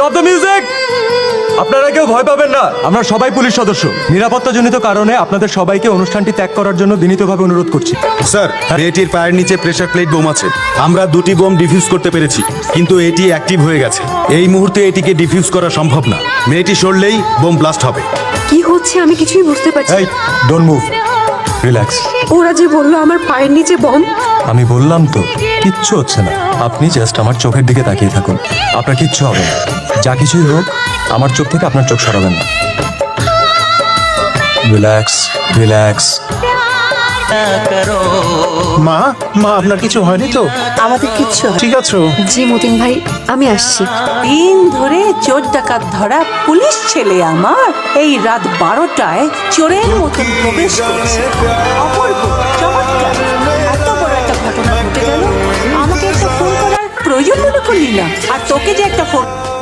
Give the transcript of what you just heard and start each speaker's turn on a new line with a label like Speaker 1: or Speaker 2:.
Speaker 1: Stop the music. আপনারা কেউ ভয় পাবেন না, আমরা সবাই পুলিশ সদস্য। নিরাপত্তাজনিত কারণে আপনাদের সবাইকে অনুষ্ঠানটি ত্যাগ করার জন্য বিনীতভাবে অনুরোধ করছি।
Speaker 2: স্যার, মেয়েটির পায়ের নিচে প্রেসার প্লেট বোম আছে। আমরা 2টি বোম ডিফিউজ করতে পেরেছি, কিন্তু এটি অ্যাক্টিভ হয়ে গেছে। এই মুহূর্তে এটিকে ডিফিউজ করা সম্ভব না। মেয়েটি সরলেই বোম ব্লাস্ট হবে।
Speaker 3: কি হচ্ছে আমি কিছুই বুঝতে পারছি
Speaker 1: এই ডোন্ট মুভ, রিল্যাক্স।
Speaker 3: ওরা যে বললো আমার পায়ের নিচে বম।
Speaker 1: আমি বললাম তো কিচ্ছু হচ্ছে না, আপনি জাস্ট আমার চোখের দিকে তাকিয়ে থাকুন, আপনার কিচ্ছু হবে না। যা কিছুই হোক আমার চোখ থেকে আপনার চোখ সরাবেন না। Relax relax.
Speaker 4: মা মা আপনার কিছু হয়নি তো?
Speaker 5: আমাদের কিচ্ছু হয়
Speaker 4: ঠিক আছে।
Speaker 3: জি মতিন ভাই, আমি আসছি।
Speaker 5: দিন ধরে চোর ডাকাত ধরা পুলিশ ছেলে আমার এই রাত 12টায় চোরের মতন প্রবেশ করেছে। অপূর্ব, চমৎকার। এত বড় একটা ঘটনা ঘটে গেল, আমাকে একটা ফোন করার প্রয়োজন মনে করলি না। আর তোকে যে একটা ফোন